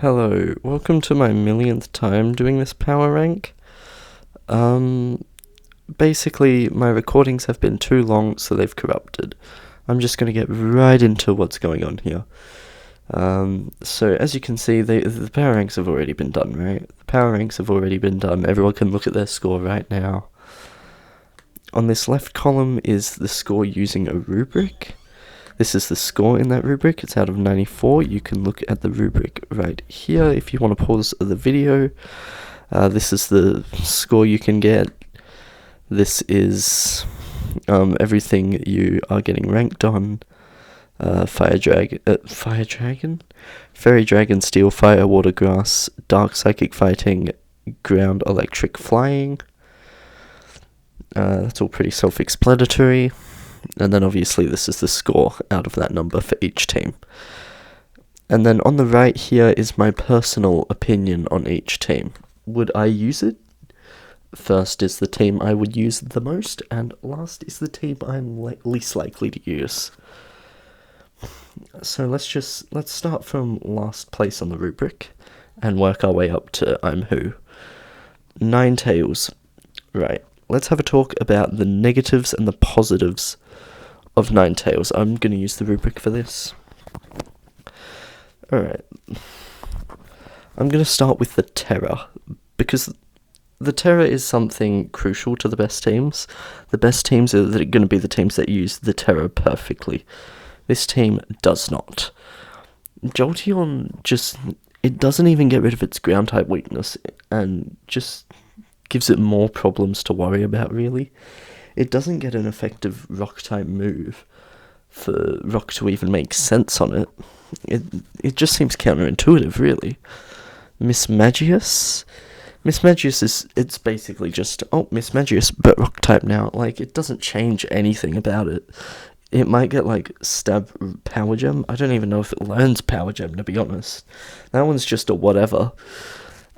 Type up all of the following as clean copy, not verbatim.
Hello, welcome to my millionth time doing this power rank. Basically, my recordings have been too long, so they've corrupted. I'm just going to get right into what's going on here. So as you can see, the power ranks have already been done, right? The power ranks have already been done. Everyone can look at their score right now. On this left column is the score using a rubric. This is the score in that rubric. It's out of 94. You can look at the rubric right here if you want to pause the video. This is the score you can get. This is everything you are getting ranked on. Fairy Dragon, Steel, Fire, Water, Grass, Dark Psychic Fighting, Ground, Electric, Flying. That's all pretty self-explanatory. And then obviously this is the score out of that number for each team. And then on the right here is my personal opinion on each team. Would I use it? First is the team I would use the most, and last is the team I'm least likely to use. So let's start from last place on the rubric and work our way up to IMHOO. NINETALES. Right, let's have a talk about the negatives and the positives of NINETALES. I'm going to use the rubric for this. Alright. I'm going to start with the terror, because the terror is something crucial to the best teams. The best teams are going to be the teams that use the terror perfectly. This team does not. Jolteon it doesn't even get rid of its ground type weakness, and just gives it more problems to worry about, really. It doesn't get an effective rock type move for rock to even make sense on it. It just seems counterintuitive, really. Mismagius it's basically just, Mismagius, but rock type now. Like, it doesn't change anything about it. It might get, stab Power Gem. I don't even know if it learns Power Gem, to be honest. That one's just a whatever.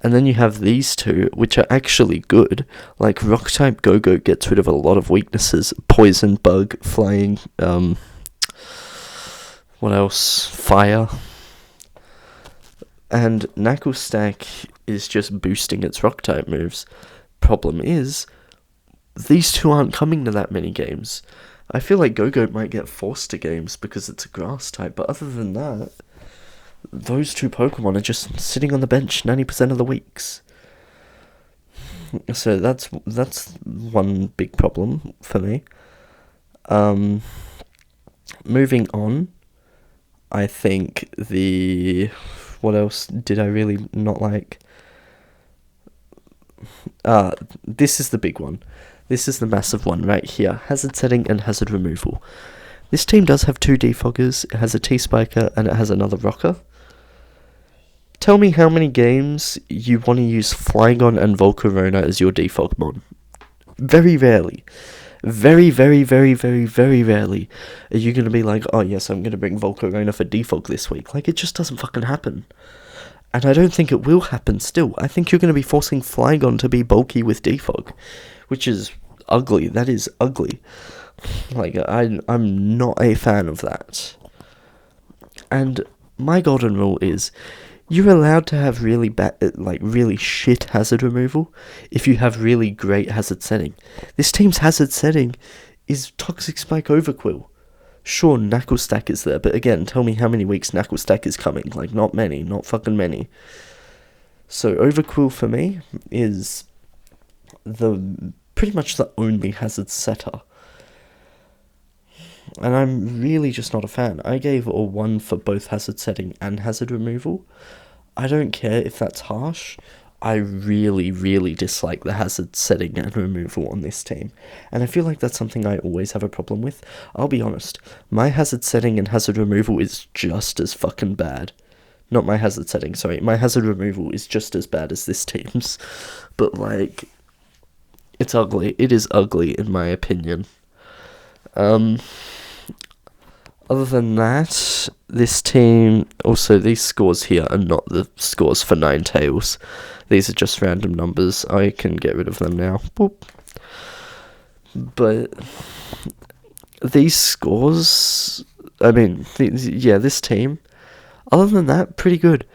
And then you have these two, which are actually good. Like, Rock-type GOJO gets rid of a lot of weaknesses. Poison, Bug, Flying, what else? Fire. And Knuckle-Stack is just boosting its Rock-type moves. Problem is, these two aren't coming to that many games. I feel like GOJO might get forced to games because it's a Grass-type, but other than that, those two Pokemon are just sitting on the bench 90% of the weeks. So that's one big problem for me. Moving on, I think what else did I really not like? This is the big one. This is the massive one right here. Hazard setting and hazard removal. This team does have two defoggers, it has a T-Spiker, and it has another rocker. Tell me how many games you want to use Flygon and Volcarona as your defogmon. Very rarely. Very, very, very, very, very rarely are you going to be like, oh yes, I'm going to bring Volcarona for defog this week. Like, it just doesn't fucking happen. And I don't think it will happen still. I think you're going to be forcing Flygon to be bulky with defog, which is ugly. That is ugly. Like, I'm not a fan of that. And my golden rule is, you're allowed to have really bad, really shit hazard removal if you have really great hazard setting. This team's hazard setting is Toxic Spike Overquill. Sure, Knuckle-Stack is there, but again, tell me how many weeks Knuckle-Stack is coming. Like, not many, not fucking many. So, Overquill for me is pretty much the only hazard setter. And I'm really just not a fan. I gave a 1 for both hazard setting and hazard removal. I don't care if that's harsh. I really, really dislike the hazard setting and removal on this team. And I feel like that's something I always have a problem with. I'll be honest, my hazard setting and hazard removal is just as fucking bad. Not my hazard setting, sorry. My hazard removal is just as bad as this team's. But, it's ugly. It is ugly, in my opinion. Other than that, this team, also these scores here are not the scores for NINETALES. These are just random numbers. I can get rid of them now. Boop. But these scores, this team, other than that, pretty good.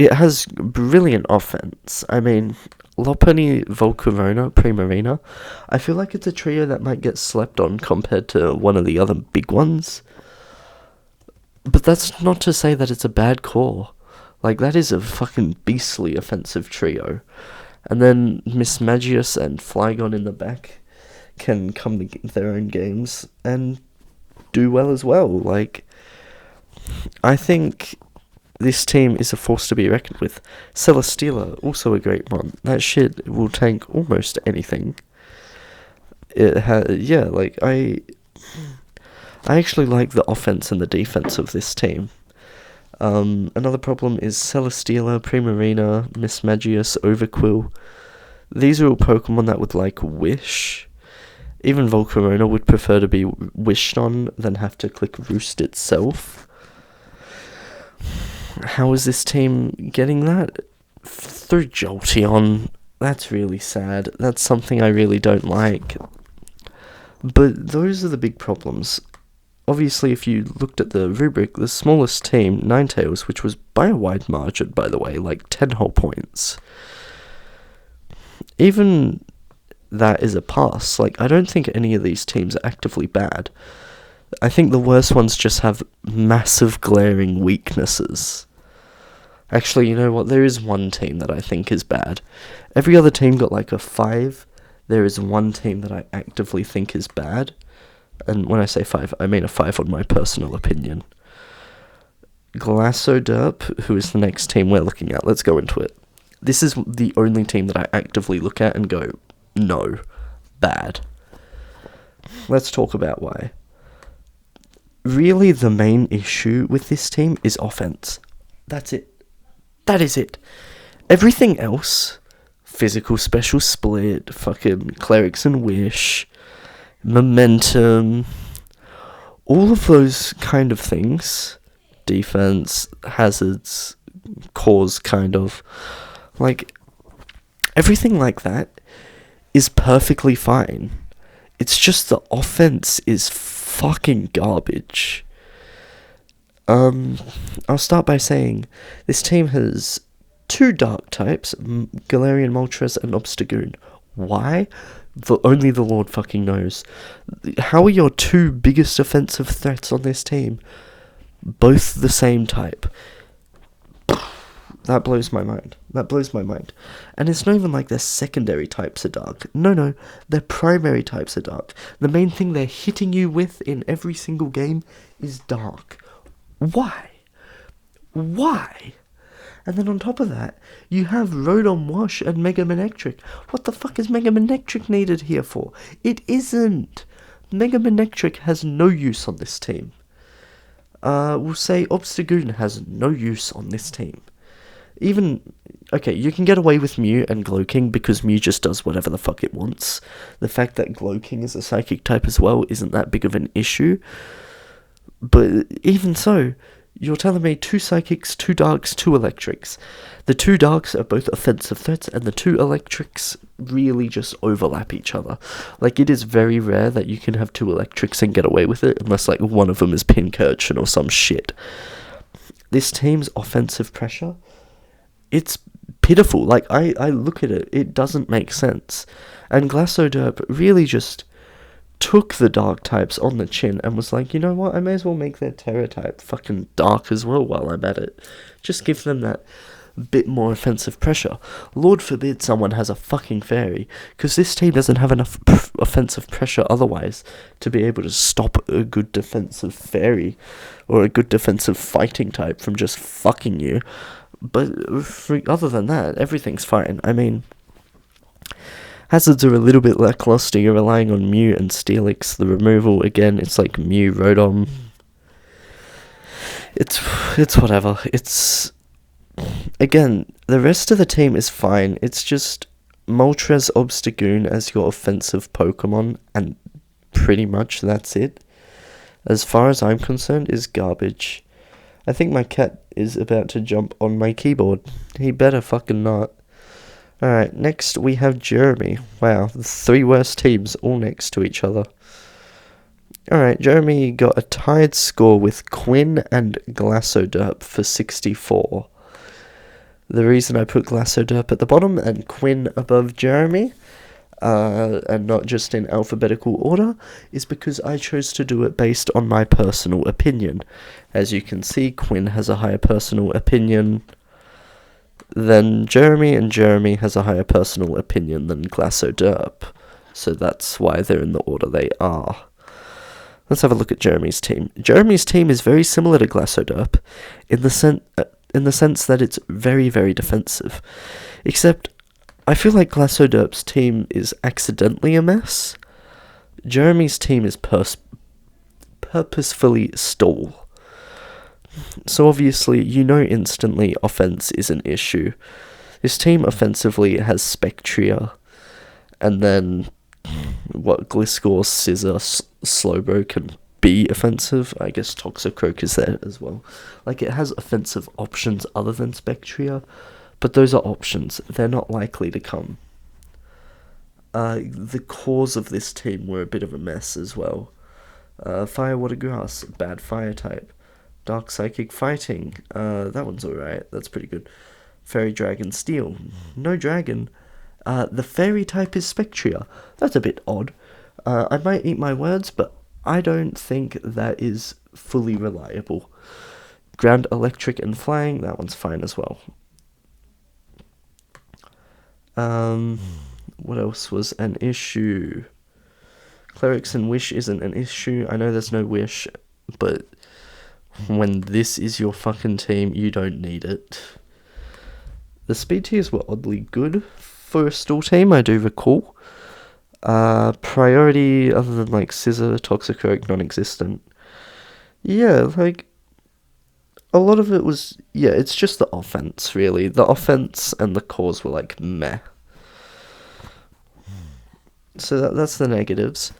it has brilliant offense. I mean, Lopunny, Volcarona, Primarina, I feel like it's a trio that might get slept on compared to one of the other big ones. But that's not to say that it's a bad core. Like, that is a fucking beastly offensive trio. And then Miss Magius and Flygon in the back can come to their own games and do well as well. Like, I think this team is a force to be reckoned with. Celesteela, also a great one. That shit will tank almost anything. I actually like the offense and the defense of this team. Another problem is Celesteela, Primarina, Miss Magius, Overquill. These are all Pokemon that would like Wish. Even Volcarona would prefer to be wished on than have to click Roost itself. How is this team getting that? Through Jolteon. That's really sad. That's something I really don't like. But those are the big problems. Obviously, if you looked at the rubrik, the smallest team, NINETALES, which was by a wide margin, by the way, like 10 whole points. Even that is a pass. Like, I don't think any of these teams are actively bad. I think the worst ones just have massive glaring weaknesses. Actually, you know what? There is one team that I think is bad. Every other team got like a 5. There is one team that I actively think is bad. And when I say 5, I mean a 5 on my personal opinion. GLASSODERP, who is the next team we're looking at. Let's go into it. This is the only team that I actively look at and go, no, bad. Let's talk about why. Really, the main issue with this team is offense. That's it. That is it. Everything else, physical special split, fucking clerics and wish, momentum, all of those kind of things, defense, hazards, cores, kind of, like, everything like that is perfectly fine. It's just the offense is fucking garbage. I'll start by saying this team has 2 dark types, Galarian Moltres and Obstagoon. Why? Only the Lord fucking knows. How are your 2 biggest offensive threats on this team both the same type? That blows my mind. That blows my mind. And it's not even like their secondary types are dark. No, their primary types are dark. The main thing they're hitting you with in every single game is dark. Why? Why? And then on top of that, you have Rotom Wash and Mega Manectric. What the fuck is Mega Manectric needed here for? It isn't. Mega Manectric has no use on this team. We'll say Obstagoon has no use on this team. Even, okay, you can get away with Mew and Glowking because Mew just does whatever the fuck it wants. The fact that Glowking is a psychic type as well isn't that big of an issue. But even so, you're telling me 2 psychics, 2 darks, 2 electrics. The 2 darks are both offensive threats, and the 2 electrics really just overlap each other. Like, it is very rare that you can have 2 electrics and get away with it, unless, like, one of them is Pincurchin or some shit. This team's offensive pressure, it's pitiful. Like, I look at it, it doesn't make sense. And GLASSODERP really just took the dark types on the chin and was like, you know what, I may as well make their Terra type fucking dark as well while I'm at it. Just give them that bit more offensive pressure. Lord forbid someone has a fucking fairy, because this team doesn't have enough offensive pressure otherwise to be able to stop a good defensive fairy or a good defensive fighting type from just fucking you. But other than that, everything's fine. I mean, hazards are a little bit lackluster. You're relying on Mew and Steelix. The removal, again, it's like Mew, Rotom. It's whatever. It's, again, the rest of the team is fine. It's just Moltres, Obstagoon as your offensive Pokemon, and pretty much that's it. As far as I'm concerned, is garbage. I think my cat is about to jump on my keyboard. He better fucking not. Alright, next we have Jeremy. Wow, the 3 worst teams all next to each other. Alright, Jeremy got a tied score with QUIN and GLASSODERP for 64. The reason I put GLASSODERP at the bottom and QUIN above Jeremy, and not just in alphabetical order, is because I chose to do it based on my personal opinion. As you can see, QUIN has a higher personal opinion than Jeremy, and Jeremy has a higher personal opinion than GLASSODERP. So that's why they're in the order they are. Let's have a look at Jeremy's team. Jeremy's team is very similar to GLASSODERP in the sense that it's very, very defensive. Except, I feel like GLASSODERP's team is accidentally a mess. Jeremy's team is purposefully stall. So obviously, you know instantly offense is an issue. His team offensively has Spectria, and then Gliscor, Scissor, Slowbro can be offensive. I guess Toxicroak is there as well. Like, it has offensive options other than Spectria, but those are options. They're not likely to come. The cores of this team were a bit of a mess as well. Fire, Water, Grass, bad fire type. Dark Psychic Fighting, that one's alright, that's pretty good. Fairy, Dragon, Steel, no Dragon. The Fairy type is Spectria, that's a bit odd. I might eat my words, but I don't think that is fully reliable. Ground, Electric, and Flying, that one's fine as well. What else was an issue? Clerics and Wish isn't an issue. I know there's no Wish, but when this is your fucking team, you don't need it. The speed tiers were oddly good for a stall team, I do recall. Priority, other than like Scissor, Toxicroak, non-existent. Yeah, like, a lot of it was, yeah, it's just the offense, really. The offense and the cores were like, meh. So that's the negatives.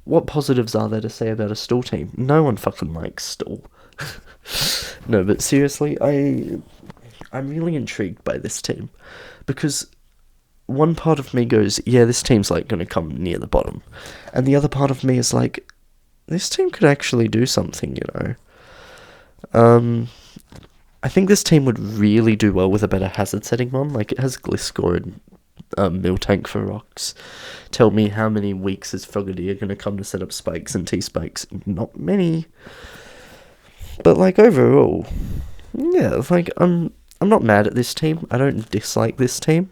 What positives are there to say about a stall team? No one fucking likes stall. No, but seriously, I'm really intrigued by this team. Because one part of me goes, yeah, this team's like going to come near the bottom. And the other part of me is like, this team could actually do something, you know. I think this team would really do well with a better hazard setting mon. Like, it has Gliscor and Miltank for rocks. Tell me how many weeks is Frogadier going to come to set up spikes and T-spikes? Not many. But, like, overall, yeah, like, I'm not mad at this team. I don't dislike this team.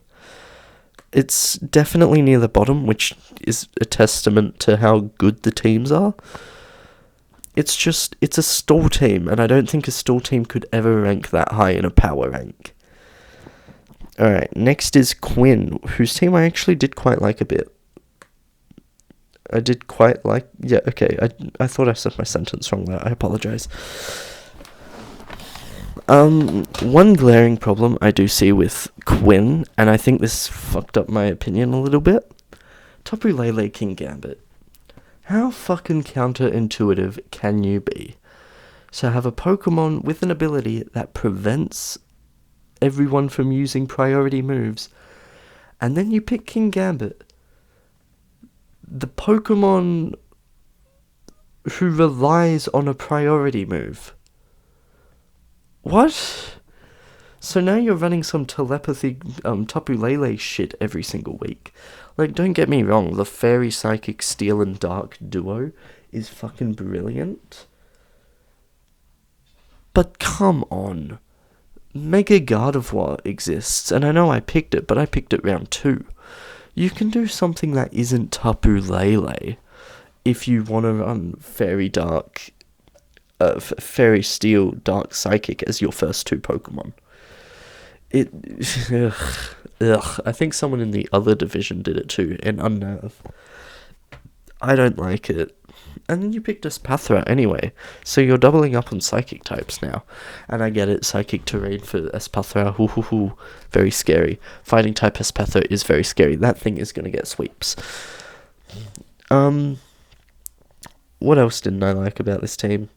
It's definitely near the bottom, which is a testament to how good the teams are. It's just, it's a stall team, and I don't think a stall team could ever rank that high in a power rank. Alright, next is QUIN, whose team I actually did quite like a bit. I did quite like, yeah, okay, I thought I said my sentence wrong there, I apologise. One glaring problem I do see with QUIN, and I think this fucked up my opinion a little bit, Tapu Lele King Gambit. How fucking counterintuitive can you be? So have a Pokemon with an ability that prevents everyone from using priority moves, and then you pick King Gambit, the Pokemon who relies on a priority move. What? So now you're running some telepathy Tapu Lele shit every single week. Like, don't get me wrong, the Fairy, Psychic, Steel and Dark duo is fucking brilliant. But come on. Mega Gardevoir exists, and I know I picked it, but I picked it round 2. You can do something that isn't Tapu Lele if you want to run Fairy Dark, Fairy Steel, Dark Psychic as your first 2 Pokemon. I think someone in the other division did it too, in Unnerve. I don't like it. And then you picked Espathra anyway, so you're doubling up on Psychic types now. And I get it, Psychic Terrain for Espathra, very scary. Fighting type Espathra is very scary. That thing is going to get sweeps. What else didn't I like about this team?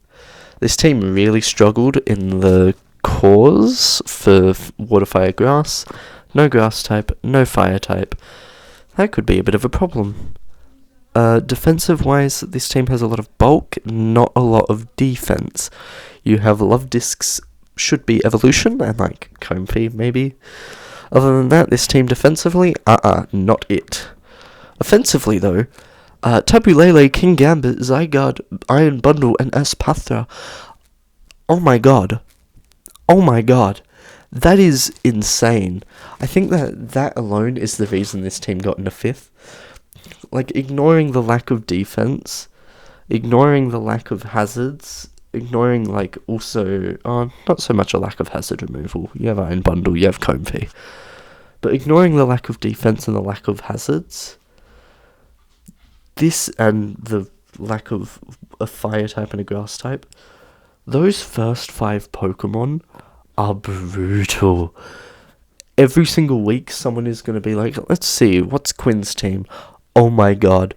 This team really struggled in the cores for Water, Fire, Grass. No Grass type, no Fire type. That could be a bit of a problem. Defensive-wise, this team has a lot of bulk, not a lot of defense. You have Love Discs should be evolution and like KIPPY maybe. Other than that, this team defensively, not it. Offensively though, Tabu Lele, King Gambit, Zygarde, Iron Bundle, and Espathra. Oh my god. Oh my god. That is insane. I think that alone is the reason this team got into 5th. Like, ignoring the lack of defense, ignoring the lack of hazards, ignoring, like, also, not so much a lack of hazard removal. You have Iron Bundle, you have KIPPY. But ignoring the lack of defense and the lack of hazards, this and the lack of a fire type and a grass type, those first 5 Pokemon are brutal. Every single week, someone is going to be like, let's see, what's Quinn's team? Oh my god.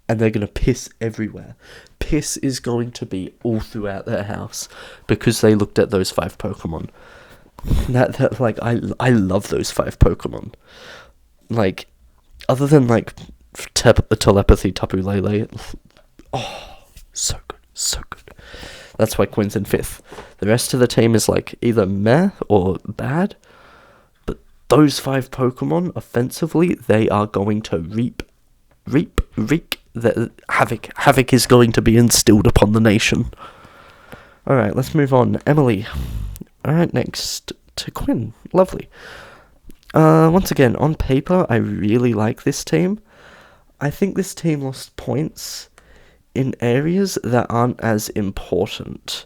And they're going to piss everywhere. Piss is going to be all throughout their house because they looked at those 5 Pokemon. I love those 5 Pokemon. Like, other than, like, telepathy, Tapu Lele, oh, so good, so good. That's why Quinn's in 5th. The rest of the team is, like, either meh or bad. But those 5 Pokemon, offensively, they are going to wreak the havoc. Havoc is going to be instilled upon the nation. Alright, let's move on. Emily. Alright, next to Quinn. Lovely. Once again, on paper, I really like this team. I think this team lost points in areas that aren't as important.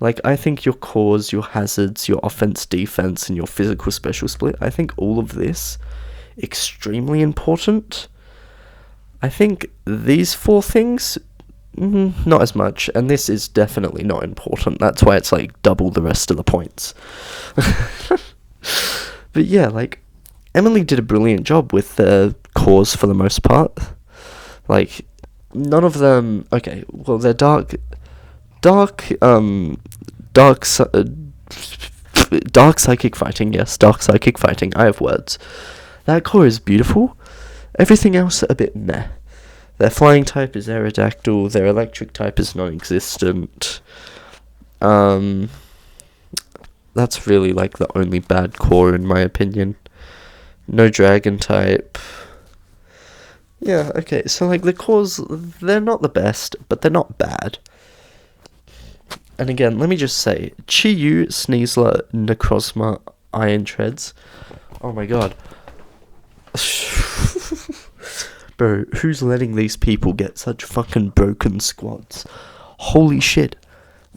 Like, I think your cores, your hazards, your offense, defense, and your physical special split, I think all of this extremely important. I think these 4 things, not as much, and this is definitely not important. That's why it's like double the rest of the points. But yeah, like, Emily did a brilliant job with the cores for the most part. Like, none of them, okay, well, they're dark psychic fighting, yes, dark psychic fighting, I have words. That core is beautiful. Everything else a bit meh. Their flying type is Aerodactyl, their electric type is non-existent. That's really, like, the only bad core in my opinion. No dragon type. Yeah, okay, so, like, the cores, they're not the best, but they're not bad. And again, let me just say, Chi-Yu, Sneasler, Necrozma, Iron Treads. Oh my god. Bro, who's letting these people get such fucking broken squads? Holy shit.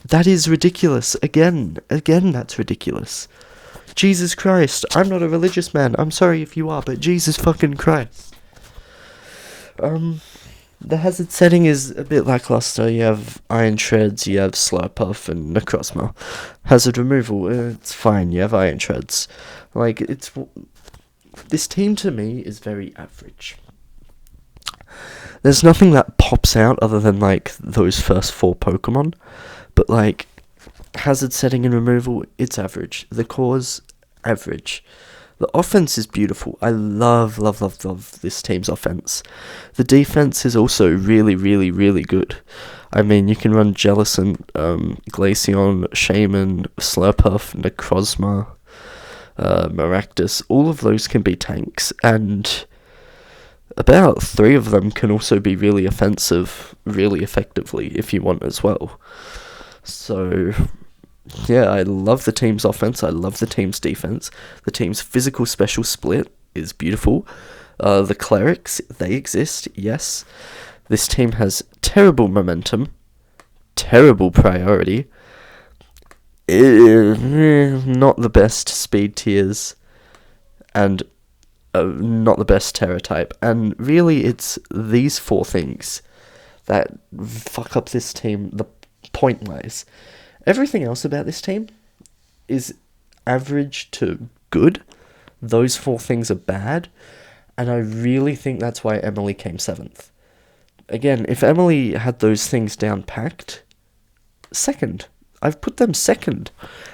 That is ridiculous. Again, that's ridiculous. Jesus Christ, I'm not a religious man. I'm sorry if you are, but Jesus fucking Christ. The hazard setting is a bit lackluster. You have Iron Treads, you have Slurpuff, and Necrozma. Hazard removal, it's fine, you have Iron Treads. Like, this team to me is very average. There's nothing that pops out other than, like, those first 4 Pokemon. But, like, hazard setting and removal, it's average. The core's average. The offense is beautiful. I love this team's offense. The defense is also really, really, really good. I mean, you can run Jellicent, Glaceon, Shaman, Slurpuff, Necrozma, Maractus. All of those can be tanks, and about 3 of them can also be really offensive, really effectively, if you want as well. So, yeah, I love the team's offense, I love the team's defense. The team's physical special split is beautiful. The clerics, they exist, yes. This team has terrible momentum, terrible priority, not the best speed tiers, and not the best terror type. And really, it's these 4 things that fuck up this team, the point-wise. Everything else about this team is average to good. Those 4 things are bad, and I really think that's why Emily came 7th. Again, if Emily had those things down packed, 2nd. I've put them 2nd.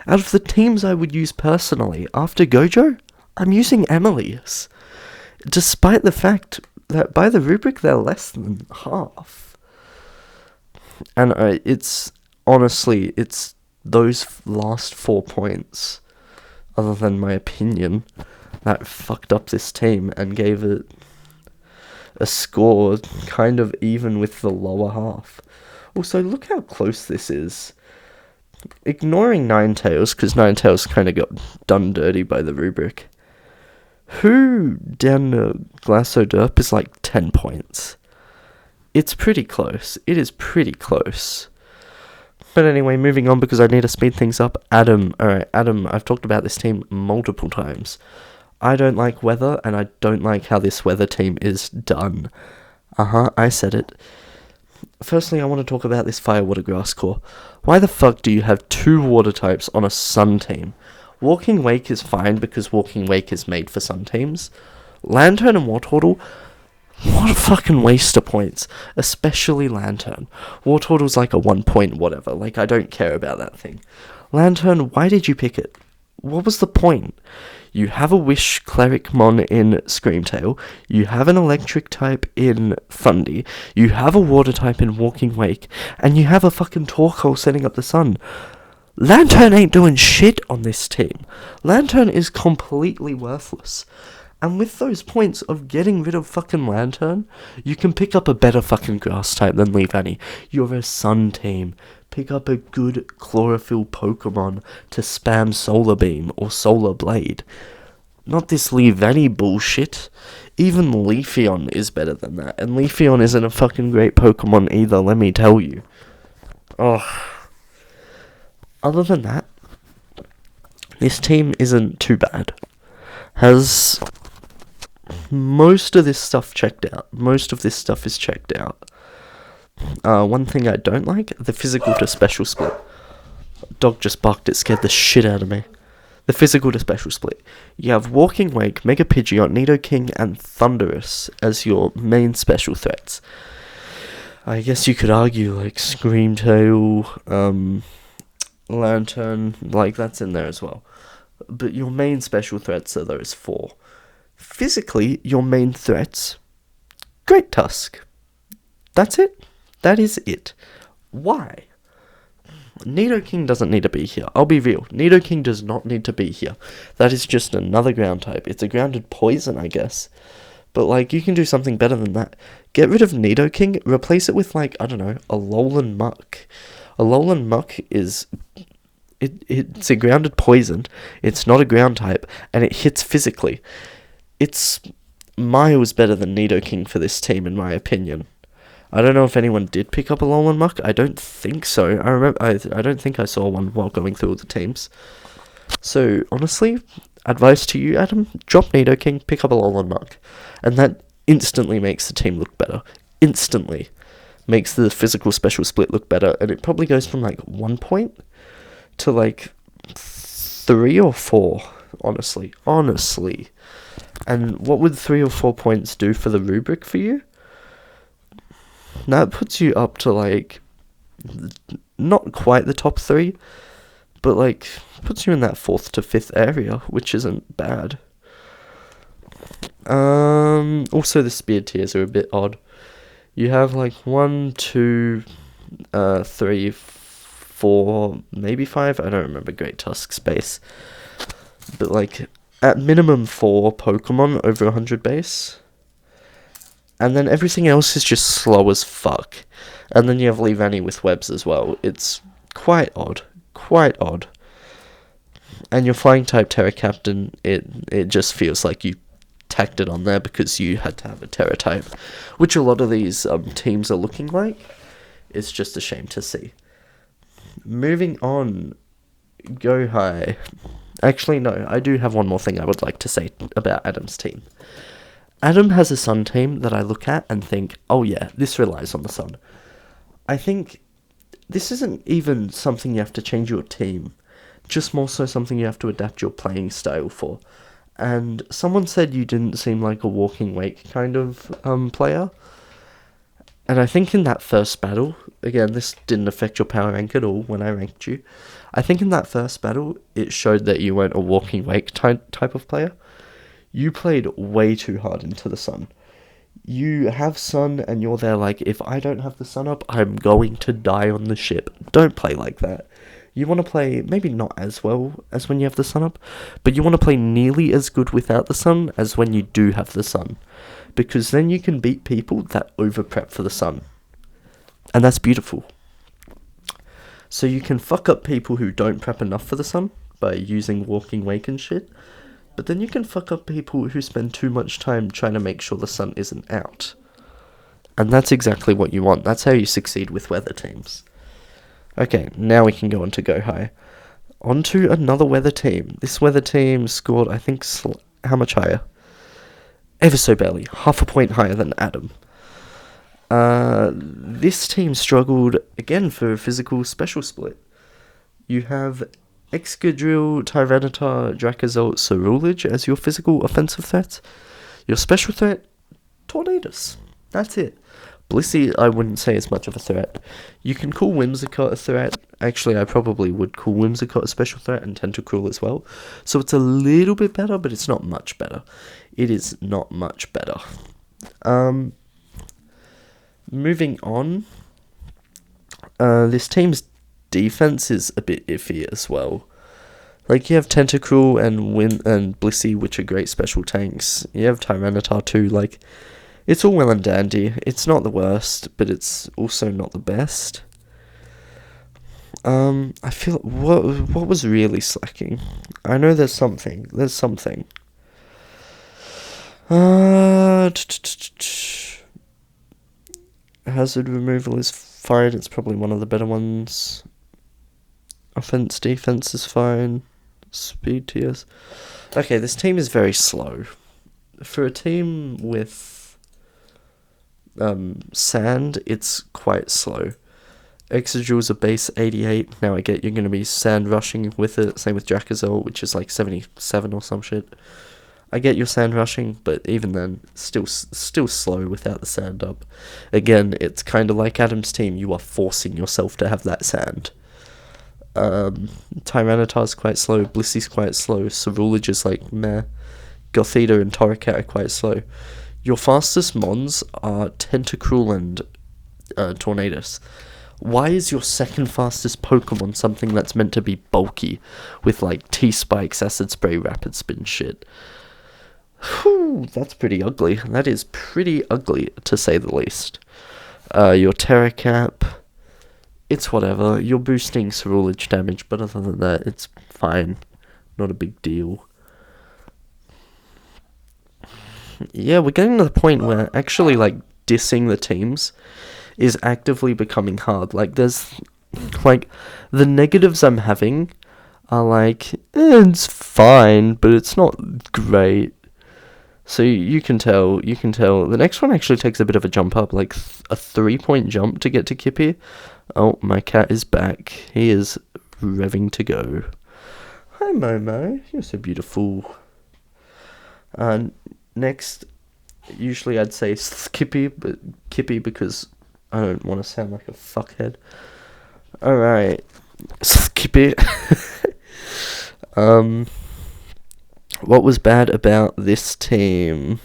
Out of the teams I would use personally after GOJO, I'm using Emily's. Despite the fact that by the rubric they're less than half. And it's honestly, it's those last 4 points, other than my opinion, that fucked up this team and gave it a score kind of even with the lower half. Also, look how close this is. Ignoring NINETALES, because NINETALES kind of got done dirty by the rubrik. Who down the GLASSODERP is like 10 points. It's pretty close. It is pretty close. But anyway, moving on because I need to speed things up. ADEM. Alright, ADEM, I've talked about this team multiple times. I don't like weather, and I don't like how this weather team is done. I said it. Firstly, I want to talk about this fire, water, grass core. Why the fuck do you have 2 water types on a sun team? Walking Wake is fine because Walking Wake is made for sun teams. Lantern and Wartortle, what a fucking waste of points. Especially Lantern. Wartortle's like a 1 point whatever. Like, I don't care about that thing. Lantern, why did you pick it? What was the point? You have a Wish Cleric Mon in Screamtail, you have an Electric type in Thundy, you have a Water type in Walking Wake, and you have a fucking Torkoal setting up the sun. Lantern ain't doing shit on this team. Lantern is completely worthless. And with those points of getting rid of fucking Lantern, you can pick up a better fucking grass type than Leavanny. You're a sun team. Pick up a good chlorophyll Pokemon to spam Solar Beam or Solar Blade. Not this Leavanny bullshit. Even Leafeon is better than that. And Leafeon isn't a fucking great Pokemon either, let me tell you. Oh. Other than that, this team isn't too bad. Has most of this stuff checked out. Most of this stuff is checked out. One thing I don't like, the physical to special split. Dog just barked, it scared the shit out of me. The physical to special split. You have Walking Wake, Mega Pidgeot, Nidoking, and Thundurus as your main special threats. I guess you could argue, like, Screamtail, Lantern, like, that's in there as well. But your main special threats are those 4. Physically, your main threats, Great Tusk. That's it. That is it. Why? Nidoking doesn't need to be here. I'll be real. Nidoking does not need to be here. That is just another ground type. It's a grounded poison, I guess. But, like, you can do something better than that. Get rid of Nidoking, replace it with, like, I don't know, a Alolan Muck. Alolan Muck is... It's a grounded poison. It's not a ground type, and it hits physically. It's miles better than Nidoking for this team, in my opinion. I don't know if anyone did pick up a Alolan Muck. I don't think so. I don't think I saw one while going through all the teams. So, honestly, advice to you, Adam, drop Nidoking, pick up a Alolan Muck. And that instantly makes the team look better. Instantly. Makes the physical special split look better. And it probably goes from, like, 1 point to, like, 3 or 4, honestly. Honestly. And what would 3 or 4 points do for the rubrik for you? That puts you up to, like, not quite the top 3, but, like, puts you in that 4th to 5th area, which isn't bad. Also the spear tiers are a bit odd. You have, like, 1, 2, 3, 4, maybe 5, I don't remember Great Tusk space. But, like, at minimum 4 Pokemon over 100 base. And then everything else is just slow as fuck. And then you have Leavanny with webs as well. It's quite odd. Quite odd. And your flying type Terra Captain, it just feels like you tacked it on there because you had to have a Terra type. Which a lot of these teams are looking like. It's just a shame to see. Moving on. GOHEI. Actually, no. I do have one more thing I would like to say about Adam's team. Adam has a sun team that I look at and think, oh yeah, this relies on the sun. I think this isn't even something you have to change your team, just more so something you have to adapt your playing style for. And someone said you didn't seem like a Walking Wake kind of player. And I think in that first battle, again, this didn't affect your power rank at all when I ranked you. I think in that first battle, it showed that you weren't a Walking Wake type of player. You played way too hard into the sun. You have sun and you're there like, if I don't have the sun up, I'm going to die on the ship. Don't play like that. You want to play maybe not as well as when you have the sun up, but you want to play nearly as good without the sun as when you do have the sun, because then you can beat people that over prep for the sun, and that's beautiful. So you can fuck up people who don't prep enough for the sun by using walking wake and shit, but then you can fuck up people who spend too much time trying to make sure the sun isn't out. And that's exactly what you want. That's how you succeed with weather teams. Okay, now we can go on to GOHEI. On to another weather team. This weather team scored, I think, how much higher? Ever so barely. Half a point higher than ADEM. This team struggled, again, for a physical special split. You have Excadrill, Tyranitar, Dracozolt, Cerulege as your physical offensive threats. Your special threat, Tornadus. That's it. Blissey, I wouldn't say is much of a threat. You can call Whimsicott a threat. Actually, I probably would call Whimsicott a special threat and Tentacruel as well. So it's a little bit better, but it's not much better. It is not much better. Moving on. This team's defense is a bit iffy as well. Like, you have Tentacruel and Blissey, which are great special tanks. You have Tyranitar too, like... It's all well and dandy. It's not the worst, but it's also not the best. I feel... What was really slacking? I know there's something. Hazard removal is fine. It's probably one of the better ones. Offense, defense is fine. Speed tiers. Okay, this team is very slow. For a team with... sand, it's quite slow. Excadrill's a base 88. Now I get you're going to be sand rushing with it. Same with Dracozolt, which is like 77 or some shit. I get your sand rushing, but even then, still slow without the sand up. Again, it's kind of like Adam's team. You are forcing yourself to have that sand. Tyranitar's quite slow. Blissey's quite slow. Cerulege is like meh. Gothita and Torracat are quite slow. Your fastest mons are Tentacruel and Tornadus. Why is your second fastest Pokemon something that's meant to be bulky, with like T-Spikes, Acid Spray, Rapid Spin shit? Whew, that's pretty ugly. That is pretty ugly, to say the least. Your Terracap, it's whatever. You're boosting Cerulege damage, but other than that, it's fine. Not a big deal. Yeah, we're getting to the point where actually, like, dissing the teams is actively becoming hard. Like, there's, like, the negatives I'm having are like, it's fine, but it's not great. So you can tell. The next one actually takes a bit of a jump up, like a 3-point jump to get to KIPPY. Oh, my cat is back. He is revving to go. Hi, Momo. You're so beautiful. Next, usually I'd say KIPPY, but KIPPY because I don't want to sound like a fuckhead. Alright, KIPPY. What was bad about this team?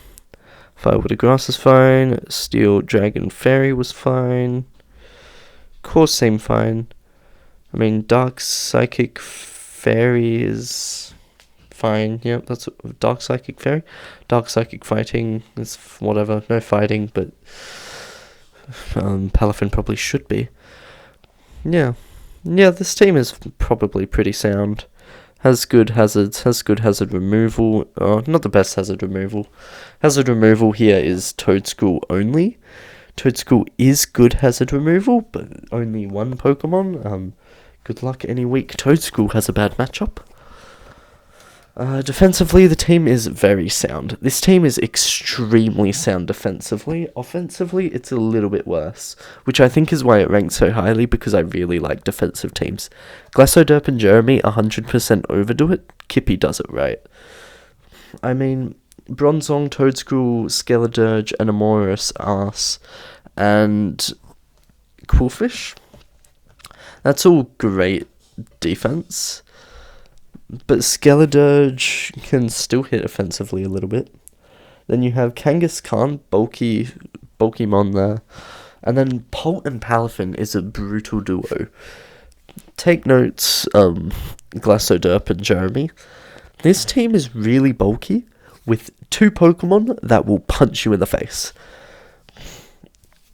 Firewater Grass is fine. Steel Dragon Fairy was fine. Course seemed fine. I mean, Dark Psychic Fairy is... fine, yep, that's Dark Psychic Fairy. Dark Psychic Fighting is whatever, no fighting, but Palafin probably should be. Yeah, this team is probably pretty sound. Has good hazards, has good hazard removal. Not the best hazard removal. Hazard removal here is Toedscool only. Toedscool is good hazard removal, but only one Pokemon. Good luck any week Toedscool has a bad matchup. Defensively, the team is very sound. This team is extremely sound defensively. Offensively, it's a little bit worse, which I think is why it ranks so highly, because I really like defensive teams. GLASSODERP and Jeremy 100% overdo it. KIPPY does it right. I mean, Bronzong, Toedscool, Skeledirge, Anemoris, Arse, and Qwilfish. That's all great defense. But Skeledirge can still hit offensively a little bit. Then you have Kangaskhan, bulky mon there. And then Polt and Palafin is a brutal duo. take notes, GLASSODERP and Jeremy. This team is really bulky, with 2 Pokemon that will punch you in the face.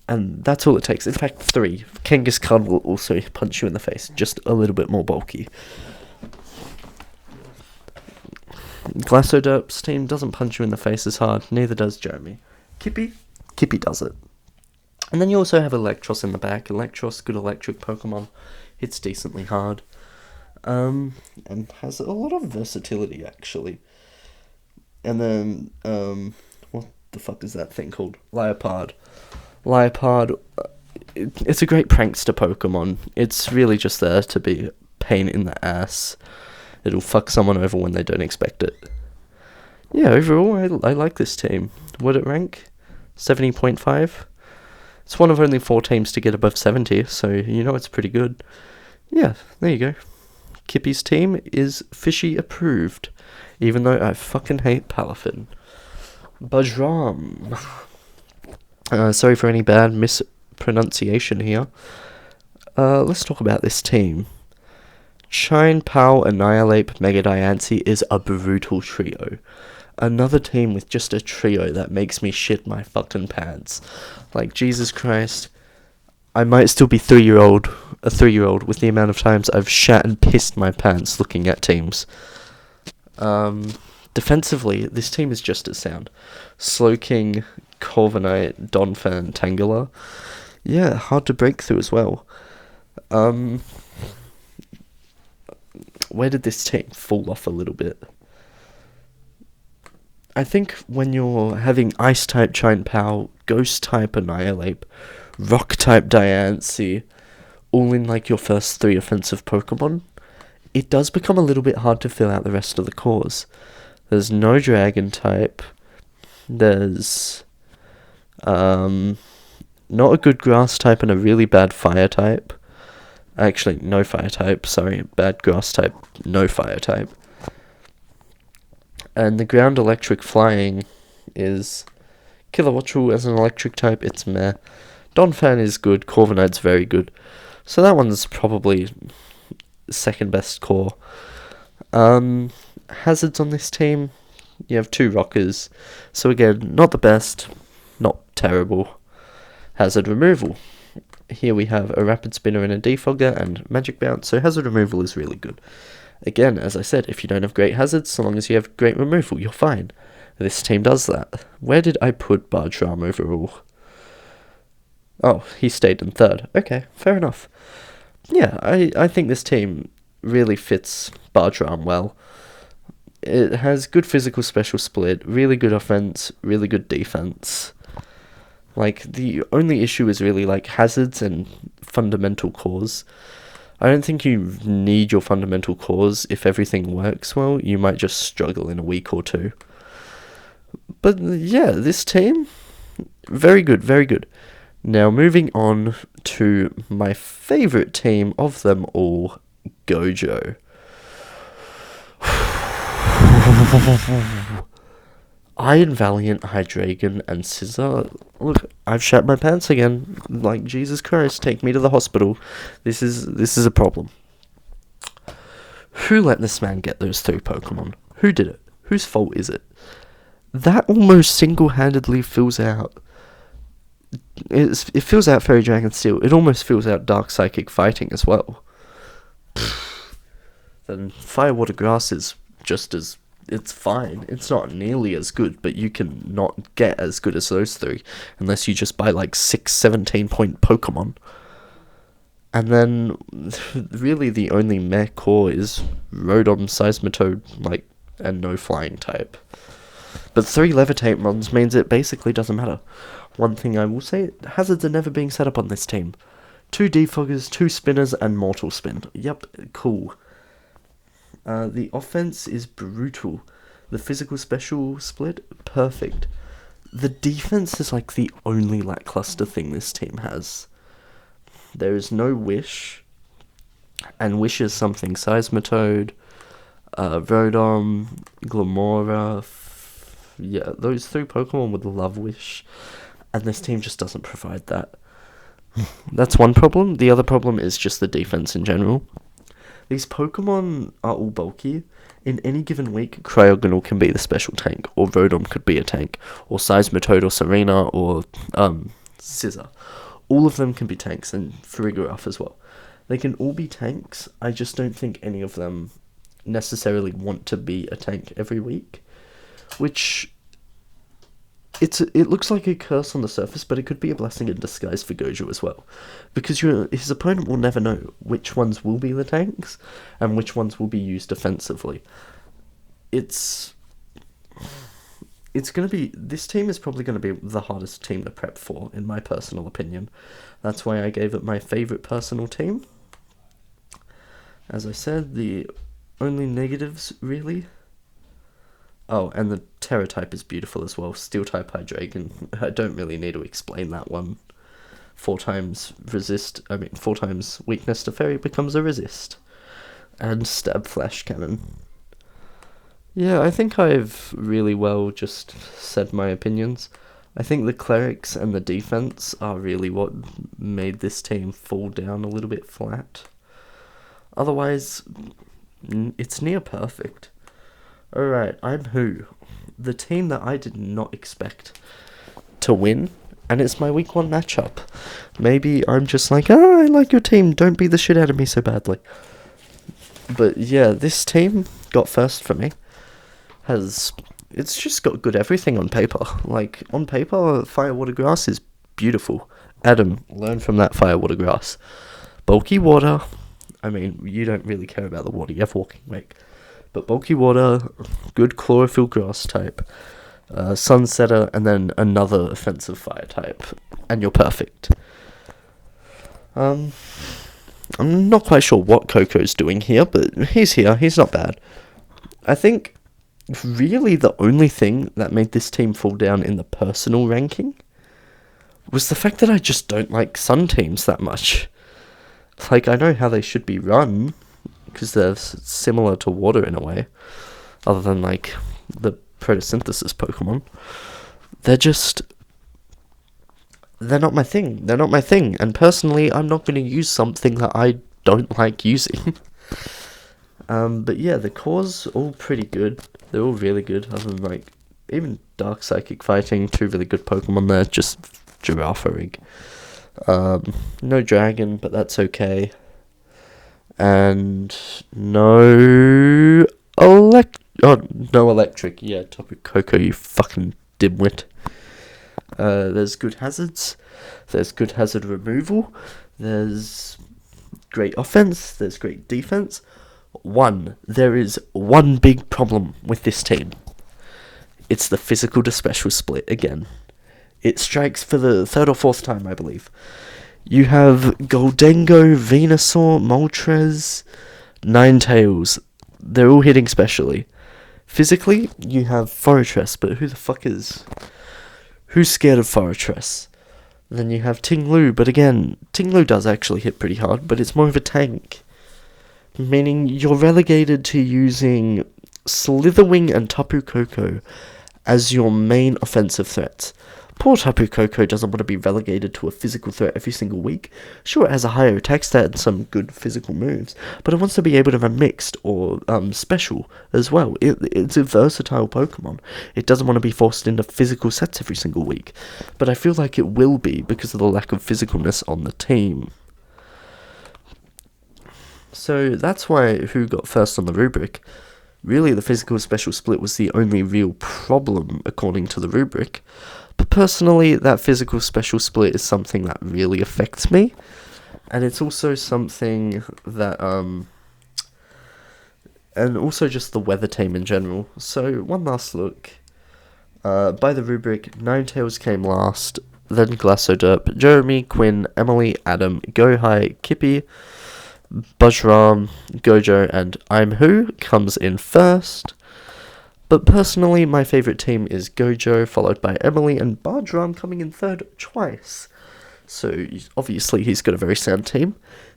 And that's all it takes. In fact, 3. Kangaskhan will also punch you in the face, just a little bit more bulky. GLASSODERP's team doesn't punch you in the face as hard, neither does Jeremy. KIPPY does it. And then you also have Electros in the back. Electros, good electric Pokemon, hits decently hard. And has a lot of versatility, actually. And then, what the fuck is that thing called? Liepard. It's a great prankster Pokemon. It's really just there to be a pain in the ass. It'll fuck someone over when they don't expect it. Yeah, overall, I like this team. Would it rank? 70.5? It's one of only 4 teams to get above 70, so you know it's pretty good. Yeah, there you go. Kippy's team is fishy approved, even though I fucking hate Palafin. BAJRAM. Sorry for any bad mispronunciation here. Let's talk about this team. Shine, Pow, Annihilate, Mega Diancie is a brutal trio. Another team with just a trio that makes me shit my fucking pants. Like, Jesus Christ. I might still be a 3-year-old with the amount of times I've shat and pissed my pants looking at teams. Defensively, this team is just as sound. Slowking, Corviknight, Donphan, Tangela. Yeah, hard to break through as well. Where did this team fall off a little bit? I think when you're having Ice-type Shine Pow, Ghost-type Annihilate, Rock-type Diancie, all in like your first 3 offensive Pokemon, it does become a little bit hard to fill out the rest of the cores. There's no Dragon-type, there's not a good Grass-type and a really bad Fire-type. Actually, no Fire-type, sorry, bad Grass-type, no Fire-type. And the ground electric flying is Kilowattrel as an electric type, it's meh. Donphan is good, Corviknight's very good. So that one's probably second best core. Hazards on this team, you have 2 rockers. So again, not the best, not terrible. Hazard removal. Here we have a Rapid Spinner and a Defogger and Magic Bounce, so hazard removal is really good. Again, as I said, if you don't have great hazards, so long as you have great removal, you're fine. This team does that. Where did I put BAJRAM overall? Oh, he stayed in 3rd. Okay, fair enough. Yeah, I think this team really fits BAJRAM well. It has good physical special split, really good offense, really good defense. Like, the only issue is really, like, hazards and fundamental cores. I don't think you need your fundamental cores if everything works well. You might just struggle in a week or 2. But yeah, this team, very good, very good. Now moving on to my favourite team of them all, GOJO. Iron Valiant, Hydreigon, and Scizor. Look, I've shat my pants again. Like, Jesus Christ, take me to the hospital. This is a problem. Who let this man get those 3 Pokemon? Who did it? Whose fault is it? That almost single-handedly fills out... It fills out Fairy Dragon Steel. It almost fills out Dark Psychic Fighting as well. Then Fire Water Grass is just as... It's fine. It's not nearly as good, but you can not get as good as those 3 unless you just buy like 6 17-point Pokemon. And then really the only meh core is Rotom, Seismitoad, like, and no flying type. But 3 Levitate mons means it basically doesn't matter. One thing I will say, hazards are never being set up on this team. 2 Defoggers, 2 Spinners, and Mortal Spin. Yep, cool. The offense is brutal. The physical special split, perfect. The defense is like the only lackluster thing this team has. There is no Wish, and Wish is something Seismitoad, Rotom, Glamora, yeah, those 3 Pokemon would love Wish, and this team just doesn't provide that. That's one problem. The other problem is just the defense in general. These Pokemon are all bulky. In any given week, Cryogonal can be the special tank, or Rotom could be a tank, or Seismitoad or Serena, or Scizor. All of them can be tanks, and Farigiraf as well. They can all be tanks. I just don't think any of them necessarily want to be a tank every week, which it looks like a curse on the surface, but it could be a blessing in disguise for Gojo as well, because his opponent will never know which ones will be the tanks and which ones will be used defensively. This team is probably going to be the hardest team to prep for, in my personal opinion. That's why I gave it my favourite personal team. As I said, the only negatives, really. Oh, and the Terra type is beautiful as well. Steel type Hydreigon. I don't really need to explain that one. 4 times weakness to Fairy becomes a resist. And Stab Flash Cannon. Yeah, I think I've really well just said my opinions. I think the clerics and the defense are really what made this team fall down a little bit flat. Otherwise, it's near perfect. Alright, IMHOO, the team that I did not expect to win, and it's my week 1 matchup. Maybe I'm just like, I like your team, don't beat the shit out of me so badly. But yeah, this team got first for me. It's just got good everything on paper. Like, on paper, Fire Water Grass is beautiful. ADEM, learn from that Fire Water Grass. Bulky Water, I mean, you don't really care about the water, you have Walking Wake. But Bulky Water, good Chlorophyll Grass type, Sunsetter, and then another offensive Fire type, and you're perfect. I'm not quite sure what Coco's doing here, but he's here, he's not bad. I think really the only thing that made this team fall down in the personal ranking was the fact that I just don't like Sun teams that much. Like, I know how they should be run, because they're similar to water in a way, other than, like, the photosynthesis Pokemon. They're not my thing. They're not my thing. And personally, I'm not going to use something that I don't like using. But yeah, the cores all pretty good. They're all really good, other than, like, even Dark Psychic Fighting, 2 really good Pokemon there, just Girafarig. No Dragon, but that's okay. And no Electric. Yeah, Tapu Koko, you fucking dimwit. There's good hazards. There's good hazard removal. There's great offense. There's great defense. There is one big problem with this team. It's the physical to special split again. It strikes for the 3rd or 4th time, I believe. You have Goldengo, Venusaur, Moltres, Ninetales. They're all hitting specially. Physically, you have Forretress, but who's scared of Forretress? Then you have Tinglu, but again, Tinglu does actually hit pretty hard, but it's more of a tank. Meaning you're relegated to using Slitherwing and Tapu Koko as your main offensive threats. Poor Tapu Koko doesn't want to be relegated to a physical threat every single week. Sure, it has a higher attack stat and some good physical moves, but it wants to be able to run mixed or special as well. It's a versatile Pokemon. It doesn't want to be forced into physical sets every single week, but I feel like it will be because of the lack of physicalness on the team. So that's why who got first on the rubric. Really, the physical special split was the only real problem according to the rubric. But personally, that physical special split is something that really affects me. And it's also something that, and also just the weather team in general. So, one last look. By the rubric, Ninetales came last, then GLASSODERP, Jeremy, QUIN, Emily, ADEM, GOHEI, KIPPY, BAJRAM, GOJO, and IMHOO comes in first. But personally, my favourite team is GOJO, followed by Emily, and BAJRAM coming in 3rd twice. So, obviously, he's got a very sound team.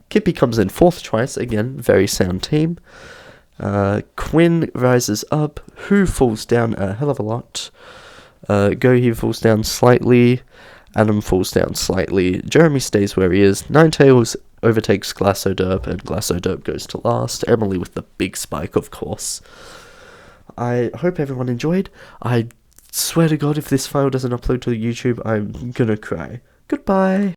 KIPPY comes in 4th twice, again, very sound team. QUIN rises up, Who falls down a hell of a lot. GOHEI falls down slightly, ADEM falls down slightly, Jeremy stays where he is, Ninetales overtakes GLASSODERP, and GLASSODERP goes to last. Emily with the big spike, of course. I hope everyone enjoyed. I swear to God, if this file doesn't upload to YouTube, I'm gonna cry. Goodbye.